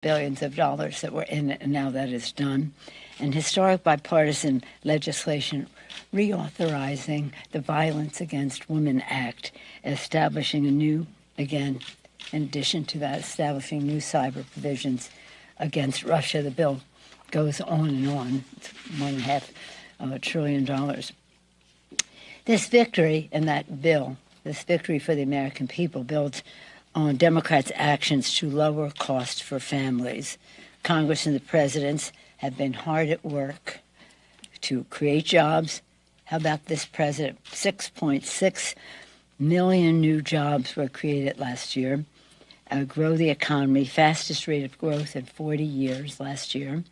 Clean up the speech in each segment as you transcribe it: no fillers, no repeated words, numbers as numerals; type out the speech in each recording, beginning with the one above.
billions of dollars that were in it, and now that is done. And historic bipartisan legislation reauthorizing the Violence Against Women Act, establishing a new, again, in addition to that, establishing new cyber provisions against Russia. The bill goes on and on. It's $1.5 trillion. This victory in that bill, this victory for the American people, builds on Democrats' actions to lower costs for families. Congress and the presidents have been hard at work to create jobs. How about this president? 6.6 million new jobs were created last year. Grow the economy, fastest rate of growth in 40 years last year.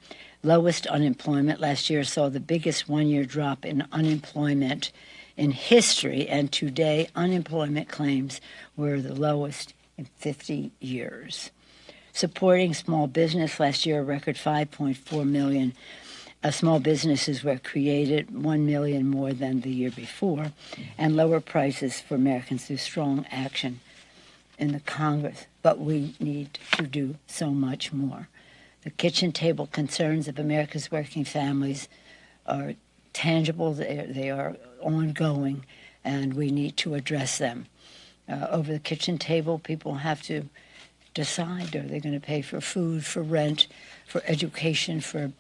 Lowest unemployment. Last year saw the biggest one-year drop in unemployment in history, and today unemployment claims were the lowest in 50 years. Supporting small business. Last year, a record 5.4 million small businesses were created, 1 million more than the year before, and lower prices for Americans through strong action in the Congress. But we need to do so much more. The kitchen table concerns of America's working families are tangible, they are ongoing, and we need to address them. Over the kitchen table, people have to decide, are they going to pay for food, for rent, for education, for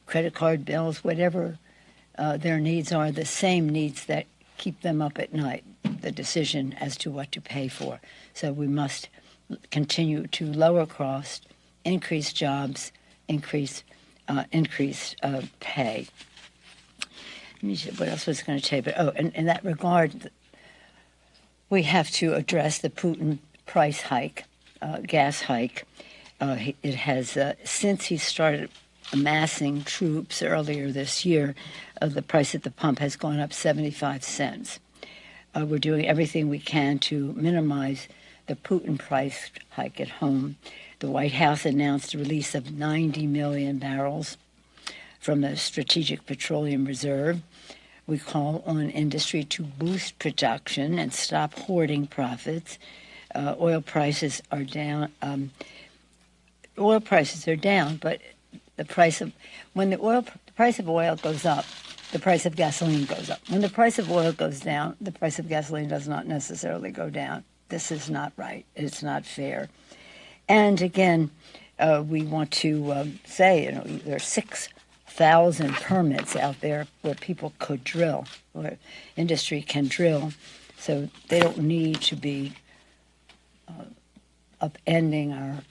credit card bills, whatever their needs are, the same needs that keep them up at night, the decision as to what to pay for. So we must continue to lower costs, increase jobs, increase pay. Let me see what else was I going to tell you? But in that regard, we have to address the Putin price hike, gas hike. It has since he started amassing troops earlier this year, the price at the pump has gone up 75 cents. We're doing everything we can to minimize the Putin price hike at home. The White House announced the release of 90 million barrels from the Strategic Petroleum Reserve. We call on industry to boost production and stop hoarding profits. Oil prices are down. But the price of the price of oil goes up, the price of gasoline goes up. When the price of oil goes down, the price of gasoline does not necessarily go down. This is not right. It's not fair. And again, we want to say, there are 6,000 permits out there where people could drill, where industry can drill, so they don't need to be upending our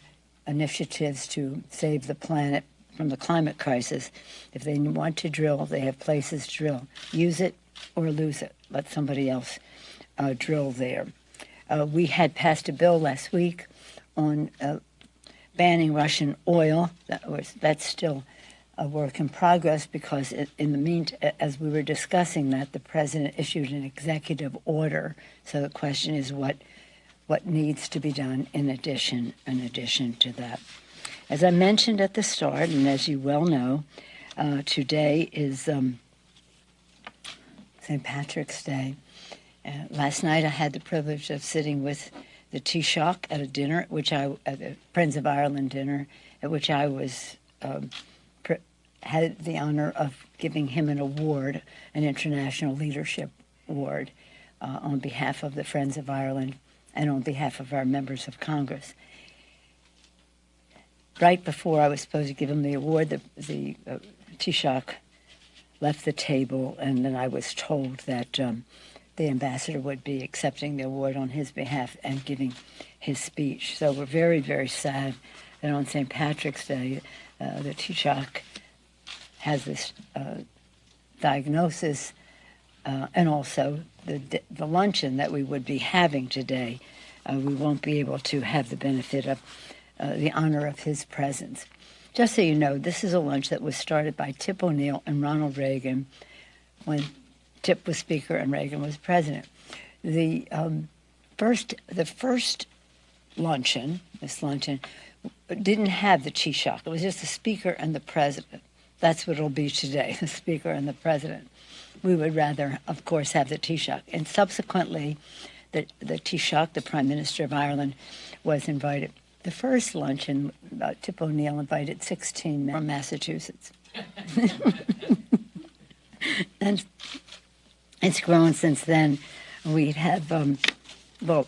initiatives to save the planet from the climate crisis. If they want to drill, they have places to drill. Use it or lose it. Let somebody else drill there. We had passed a bill last week on banning Russian oil. That's still a work in progress because in the meantime, as we were discussing that, the president issued an executive order. So the question is what needs to be done in addition to that. As I mentioned at the start, and as you well know, today is St. Patrick's Day. Last night I had the privilege of sitting with the Taoiseach at a dinner, at the Friends of Ireland dinner, at which I was had the honor of giving him an award, an International Leadership Award, on behalf of the Friends of Ireland and on behalf of our members of Congress. Right before I was supposed to give him the award, the Taoiseach left the table, and then I was told that the ambassador would be accepting the award on his behalf and giving his speech. So we're very, very sad that on St. Patrick's Day, the Taoiseach has this diagnosis, and also the luncheon that we would be having today. We won't be able to have the benefit of the honor of his presence. Just so you know, this is a lunch that was started by Tip O'Neill and Ronald Reagan when Tip was Speaker and Reagan was President. The first luncheon, this luncheon, didn't have the Taoiseach. It was just the Speaker and the President. That's what it'll be today, the Speaker and the President. We would rather, of course, have the Taoiseach. And subsequently, the Taoiseach, the Prime Minister of Ireland, was invited the first luncheon, Tip O'Neill invited 16 men from Massachusetts. And it's grown since then. We have, well,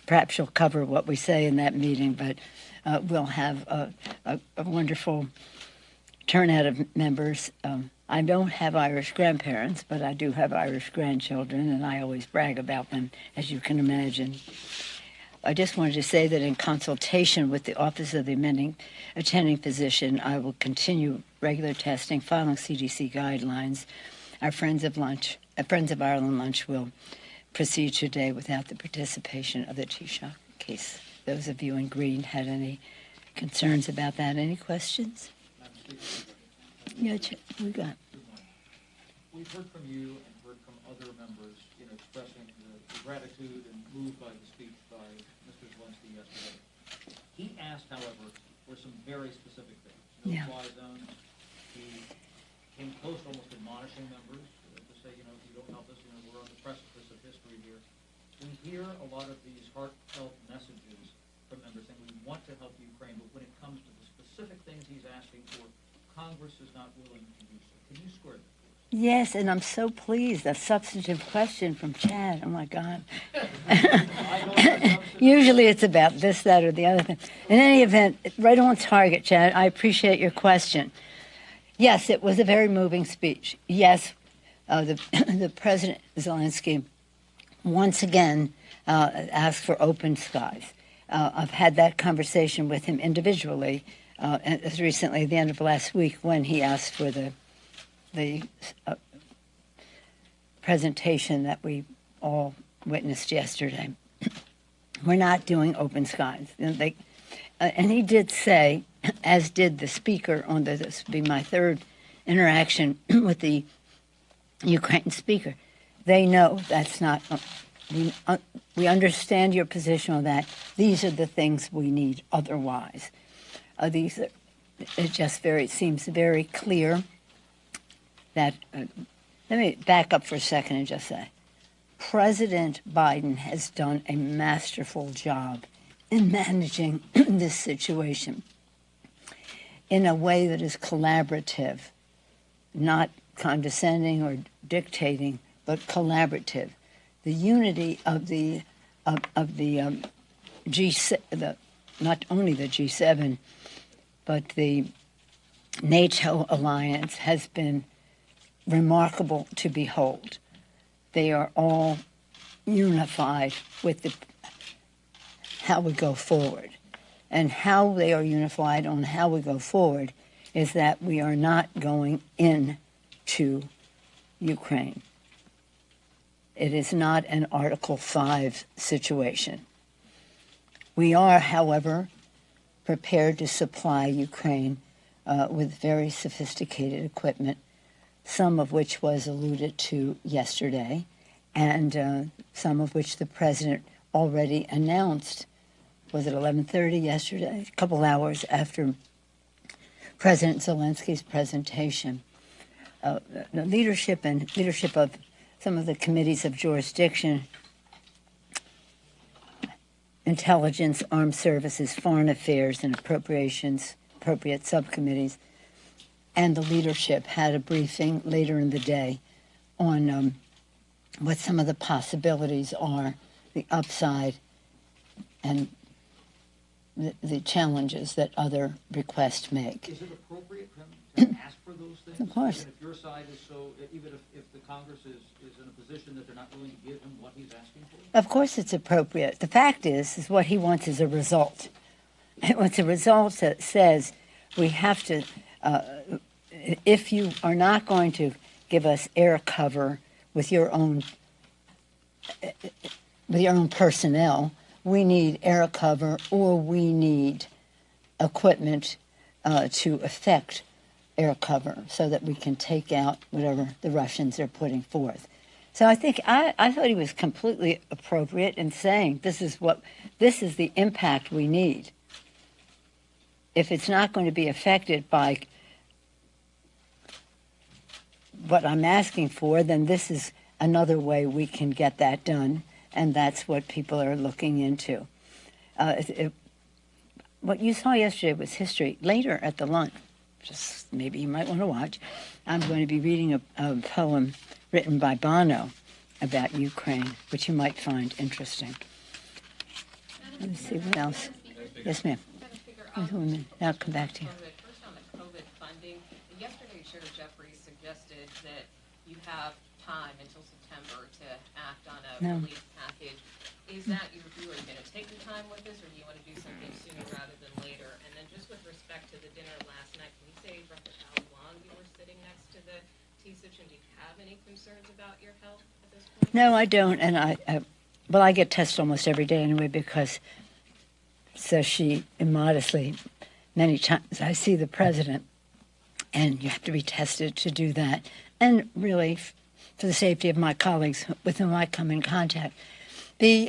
perhaps you'll cover what we say in that meeting, but we'll have a wonderful turnout of members. I don't have Irish grandparents, but I do have Irish grandchildren, and I always brag about them, as you can imagine. I just wanted to say that in consultation with the Office of the Attending Physician, I will continue regular testing, following CDC guidelines. Our Friends of Ireland lunch will proceed today without the participation of the Taoiseach case. Those of you in green had any concerns about that? Any questions? Yeah, we got. We've heard from you and heard from other members, expressing the gratitude and moved by the speech by Mr. Zelenskiy yesterday. He asked, however, for some very specific things. No-fly zones. He came close to almost admonishing members to say, if you don't help us, we're on the precipice of history here. We hear a lot of these heartfelt messages from members saying we want to help Ukraine, but when it comes to the specific things he's asking for, Congress is not willing to do so. Can you square that? Yes, and I'm so pleased. A substantive question from Chad. Oh, my God. Usually it's about this, that, or the other thing. In any event, right on target, Chad. I appreciate your question. Yes, it was a very moving speech. Yes, the President Zelensky once again asked for open skies. I've had that conversation with him individually as recently at the end of last week when he asked for the presentation that we all witnessed yesterday. We're not doing open skies. And he did say, as did the speaker this will be my third interaction with the Ukraine speaker, they know that's not, we understand your position on that. These are the things we need otherwise. It seems very clear that, let me back up for a second and just say, President Biden has done a masterful job in managing this situation in a way that is collaborative, not condescending or dictating, but collaborative. The unity of the G7, not only the G7, but the NATO alliance has been remarkable to behold. They are all unified with how we go forward. And how they are unified on how we go forward is that we are not going into Ukraine. It is not an Article 5 situation. We are, however, prepared to supply Ukraine with very sophisticated equipment, some of which was alluded to yesterday, and some of which the President already announced. Was it 11:30 yesterday? A couple hours after President Zelenskyy's presentation. The leadership of some of the committees of jurisdiction, Intelligence, Armed Services, Foreign Affairs, and appropriate subcommittees, and the leadership had a briefing later in the day on what some of the possibilities are, the upside, and the challenges that other requests make. Is it appropriate for him to ask for those things? Of course. Even if your side is so, even if the Congress is in a position that they're not willing to give him what he's asking for? Of course it's appropriate. The fact is what he wants is a result. He wants a result that says we have to, if you are not going to give us air cover with your own personnel, we need air cover or we need equipment to effect air cover so that we can take out whatever the Russians are putting forth. So I think I thought he was completely appropriate in saying this is the impact we need. If it's not going to be affected by what I'm asking for, then this is another way we can get that done. And that's what people are looking into. what you saw yesterday was history. Later at the lunch, just maybe you might want to watch, I'm going to be reading a poem written by Bono about Ukraine, which you might find interesting. Let me see what else. Yes, ma'am. I'll come back to you. First on the COVID funding, yesterday Chair Jeffries suggested that you have time until September to act on a relief package. Is that your view? Are you going to take the time with this, or do you want to do something sooner rather than later? And then just with respect to the dinner last night, can you say roughly how long you were sitting next to the T-SITch, and do you have any concerns about your health at this point? No, I don't, and I get tested almost every day anyway because, so she immodestly, many times I see the president, and you have to be tested to do that, and really for the safety of my colleagues with whom I come in contact. The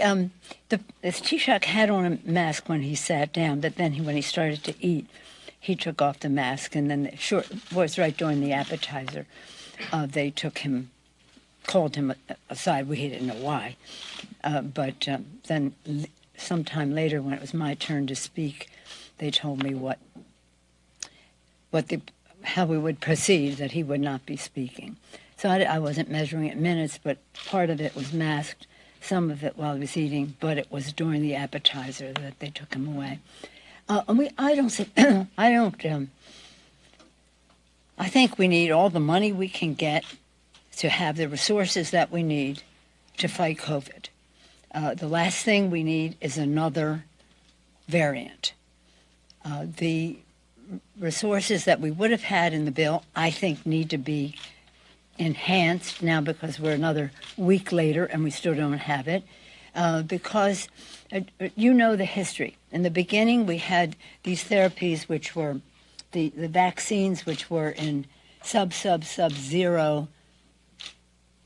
Taoiseach had on a mask when he sat down, but then when he started to eat, he took off the mask, and then was right during the appetizer. They called him aside. We didn't know why, but then sometime later, when it was my turn to speak, they told me how we would proceed, that he would not be speaking. So I wasn't measuring it minutes, but part of it was masked, some of it while he was eating, but it was during the appetizer that they took him away. I think we need all the money we can get to have the resources that we need to fight COVID. The last thing we need is another variant. The resources that we would have had in the bill, I think, need to be enhanced now because we're another week later and we still don't have it. Because you know the history. In the beginning, we had these therapies which were the vaccines which were in sub-zero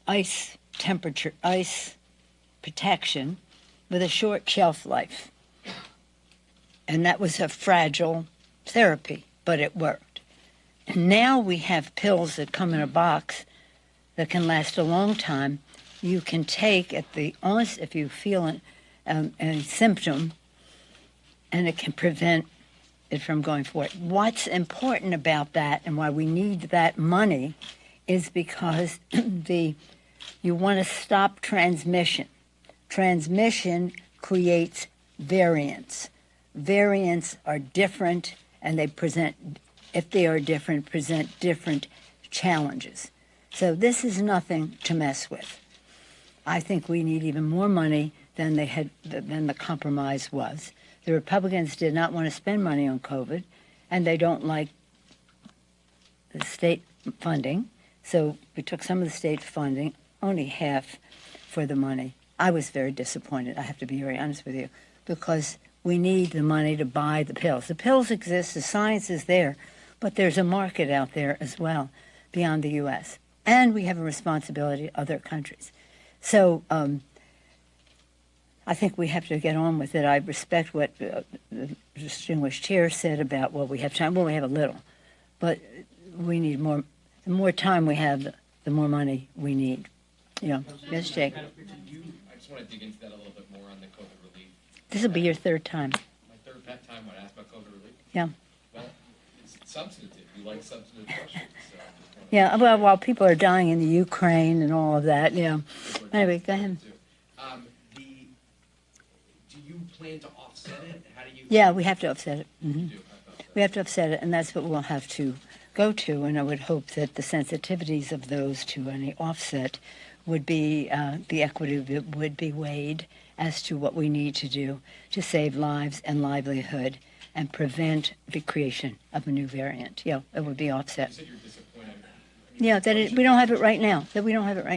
ice temperature, ice protection with a short shelf life. And that was a fragile therapy, but it worked. And now we have pills that come in a box that can last a long time. You can take at the onset if you feel a symptom, and it can prevent it from going forward. What's important about that and why we need that money is because you want to stop transmission. Transmission creates variants. Variants are different, and they present different challenges. So this is nothing to mess with. I think we need even more money than the compromise was. The Republicans did not want to spend money on COVID, and they don't like the state funding. So we took some of the state funding, only half for the money. I was very disappointed, I have to be very honest with you, because we need the money to buy the pills. The pills exist, the science is there, but there's a market out there as well beyond the U.S. And we have a responsibility to other countries. So I think we have to get on with it. I respect what the distinguished chair said about, well, we have time. Well, we have a little. But we need more. The more time we have, the more money we need. Yes, Jake. I just want to dig into that a little bit more on the COVID relief. This will be your third time. My third time when I asked about COVID relief? Yeah. Well, it's substantive. You like substantive questions. So yeah, well, while people are dying in the Ukraine and all of that, Anyway, go ahead. Do you plan to offset it? How do you? Yeah, we have to offset it. Mm-hmm. You do? We have to offset it, and that's what we'll have to go to, and I would hope that the sensitivities of those to any offset would be, the equity would be weighed as to what we need to do to save lives and livelihood and prevent the creation of a new variant. Yeah, it would be offset. You said you're disappointed. Yeah, we don't have it right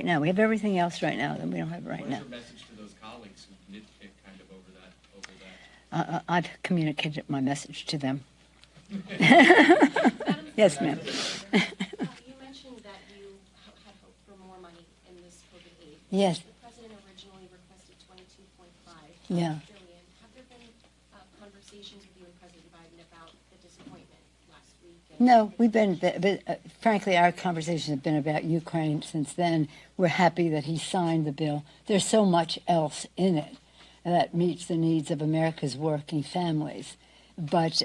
now. We have everything else right now, that we don't have it right now. What's your message to those colleagues who nitpick kind of over that? I've communicated my message to them. Yes, ma'am. You mentioned that you had hoped for more money in this COVID aid. Yes. The president originally requested $22.5 Yeah. billion. Have there been conversations with you and President Biden about the disappointment last week? No, frankly, our conversations have been about Ukraine since then. We're happy that he signed the bill. There's so much else in it that meets the needs of America's working families. But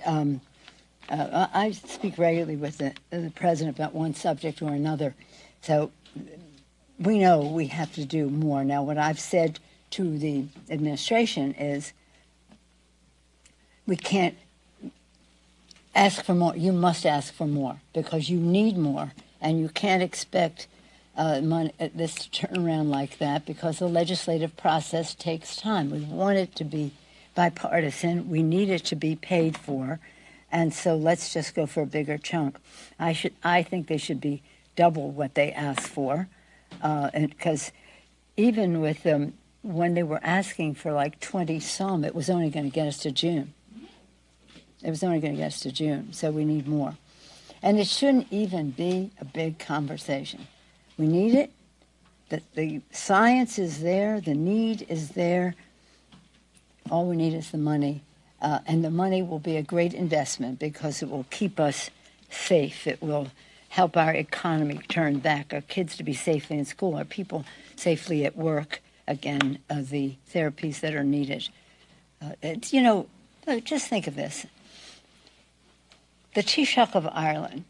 I speak regularly with the president about one subject or another. So we know we have to do more. Now, what I've said to the administration is we can't ask for more. You must ask for more because you need more, and you can't expect this to turn around like that because the legislative process takes time. We want it to be bipartisan. We need it to be paid for, and so let's just go for a bigger chunk. I think they should be double what they asked for, and because even with when they were asking for like 20 some, it was only going to get us to June. It was only going to get us to June, so we need more. And it shouldn't even be a big conversation. We need it. The science is there. The need is there. All we need is the money. And the money will be a great investment because it will keep us safe. It will help our economy turn back, our kids to be safely in school, our people safely at work. Again, the therapies that are needed. Just think of this. The Taoiseach of Ireland,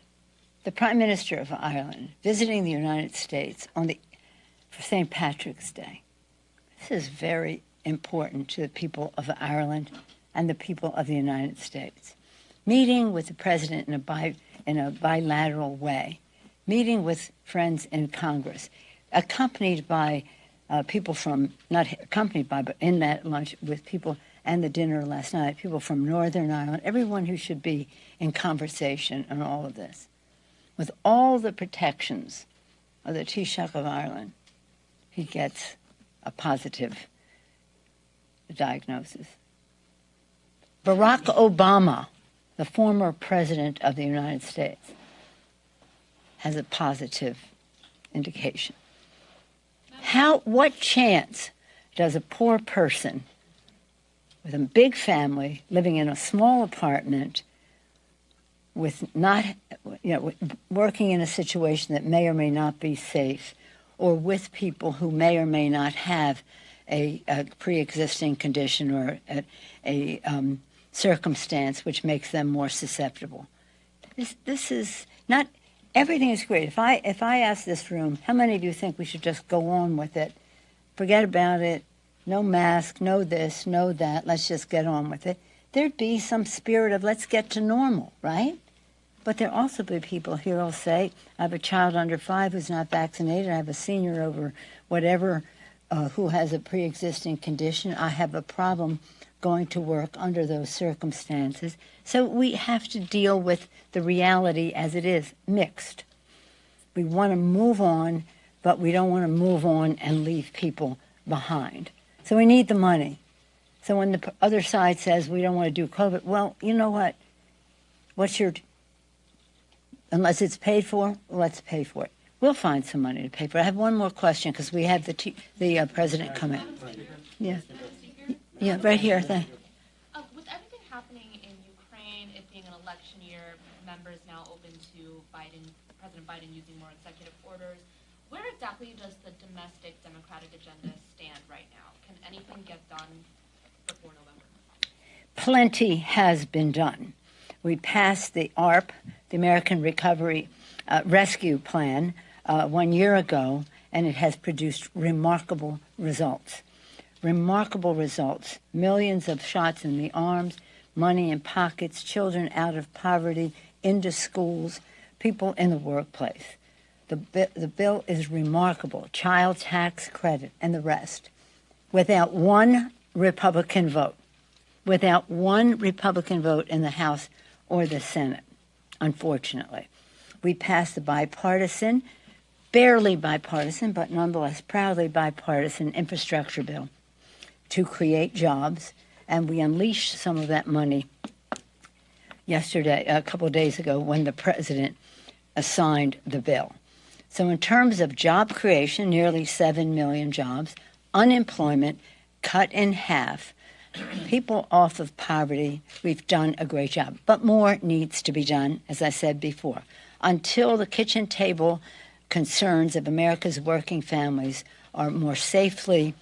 the Prime Minister of Ireland, visiting the United States for St. Patrick's Day. This is very important to the people of Ireland and the people of the United States. Meeting with the President in a bilateral way. Meeting with friends in Congress. Accompanied by people from, not accompanied by, but in that lunch with people and the dinner last night, people from Northern Ireland, everyone who should be in conversation on all of this. With all the protections of the Taoiseach of Ireland, he gets a positive diagnosis. Barack Obama, the former president of the United States, has a positive indication. What chance does a poor person with a big family living in a small apartment with working in a situation that may or may not be safe, or with people who may or may not have a pre-existing condition or a circumstance which makes them more susceptible? This is not. Everything is great. If I ask this room, how many of you think we should just go on with it? Forget about it. No mask, no this, no that. Let's just get on with it. There'd be some spirit of let's get to normal, right? But there'll also be people here who'll say, I have a child under 5 who's not vaccinated. I have a senior over whatever who has a pre-existing condition. I have a problem going to work under those circumstances. So we have to deal with the reality as it is, mixed. We want to move on, but we don't want to move on and leave people behind. So we need the money. So when the other side says we don't want to do COVID, well, you know what? Unless it's paid for, let's pay for it. We'll find some money to pay for it. I have one more question because we have the president come in. Yeah. Yeah, right here. Thank you. With everything happening in Ukraine, it being an election year, members now open to President Biden using more executive orders. Where exactly does the domestic Democratic agenda stand right now? Can anything get done before November? Plenty has been done. We passed the ARP, the American Recovery Rescue Plan, 1 year ago, and it has produced remarkable results. Remarkable results. Millions of shots in the arms, money in pockets, children out of poverty, into schools, people in the workplace. The bill is remarkable. Child tax credit and the rest. Without one Republican vote. Without one Republican vote in the House or the Senate, unfortunately. We passed the bipartisan, barely bipartisan, but nonetheless proudly bipartisan infrastructure bill to create jobs, and we unleashed some of that money yesterday, a couple of days ago, when the president signed the bill. So in terms of job creation, nearly 7 million jobs, unemployment cut in half, people off of poverty, we've done a great job. But more needs to be done, as I said before. Until the kitchen table concerns of America's working families are more safely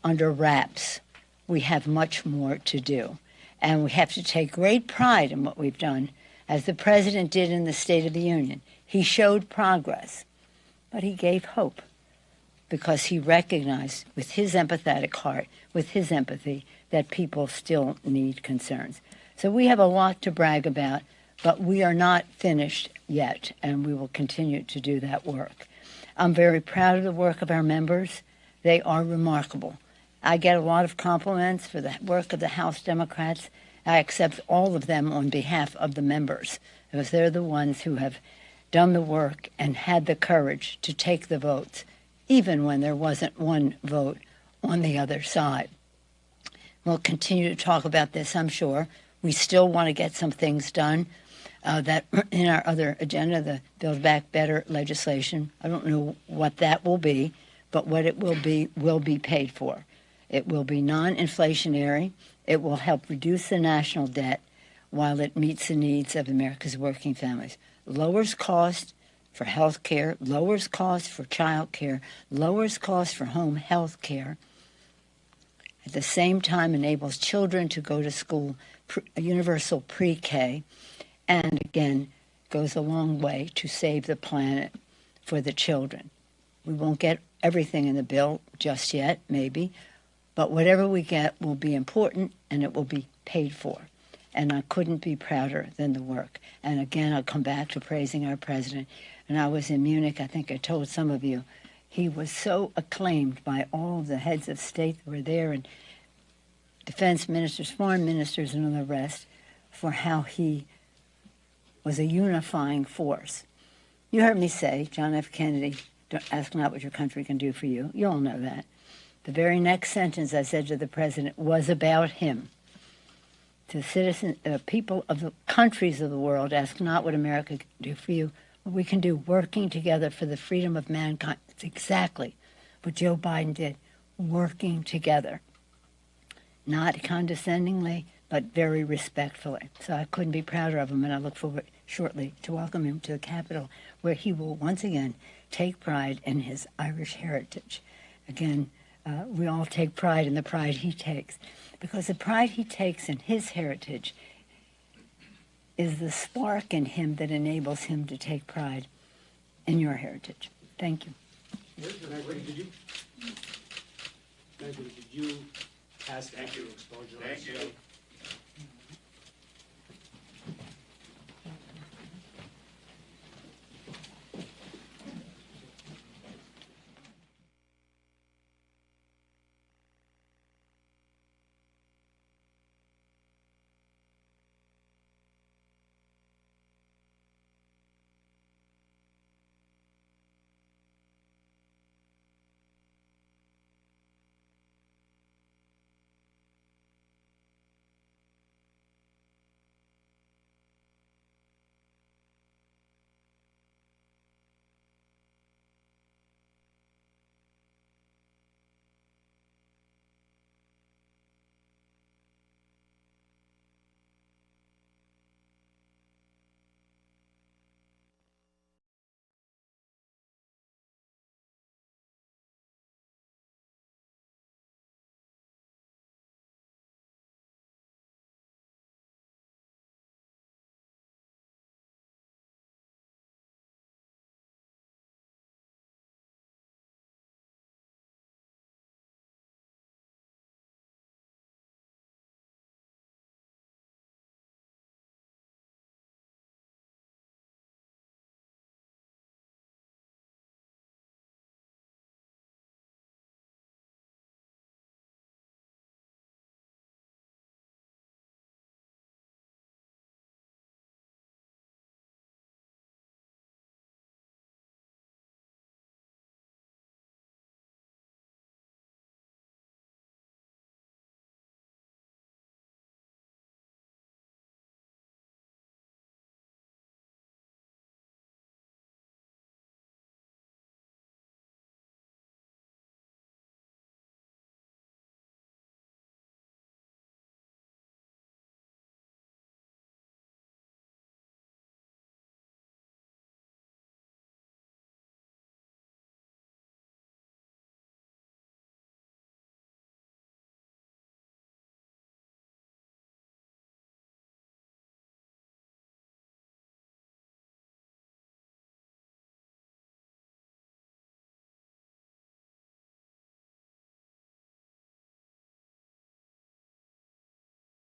under wraps, we have much more to do. And we have to take great pride in what we've done, as the president did in the State of the Union. He showed progress, but he gave hope because he recognized with his empathetic heart, with his empathy, that people still need concerns. So we have a lot to brag about, but we are not finished yet, and we will continue to do that work. I'm very proud of the work of our members. They are remarkable. I get a lot of compliments for the work of the House Democrats. I accept all of them on behalf of the members, because they're the ones who have done the work and had the courage to take the votes, even when there wasn't one vote on the other side. We'll continue to talk about this, I'm sure. We still want to get some things done that in our other agenda, the Build Back Better legislation. I don't know what that will be, but what it will be paid for. It will be non-inflationary. It will help reduce the national debt while it meets the needs of America's working families. Lowers cost for health care, lowers cost for child care, lowers cost for home health care. At the same time, enables children to go to school, universal pre-K, and again, goes a long way to save the planet for the children. We won't get everything in the bill just yet, maybe, but whatever we get will be important and it will be paid for. And I couldn't be prouder than the work. And again, I'll come back to praising our president. And I was in Munich, I think I told some of you, he was so acclaimed by all of the heads of state that were there, and defense ministers, foreign ministers, and all the rest, for how he was a unifying force. You heard me say, John F. Kennedy, ask not what your country can do for you. You all know that. The very next sentence I said to the president was about him. To citizens, people of the countries of the world, ask not what America can do for you, what we can do working together for the freedom of mankind. It's exactly what Joe Biden did, working together. Not condescendingly, but very respectfully. So I couldn't be prouder of him, and I look forward shortly to welcome him to the Capitol, where he will once again take pride in his Irish heritage. Again, we all take pride in the pride he takes, because the pride he takes in his heritage is the spark in him that enables him to take pride in your heritage. Thank you. Did you pass that exposure? Thank you.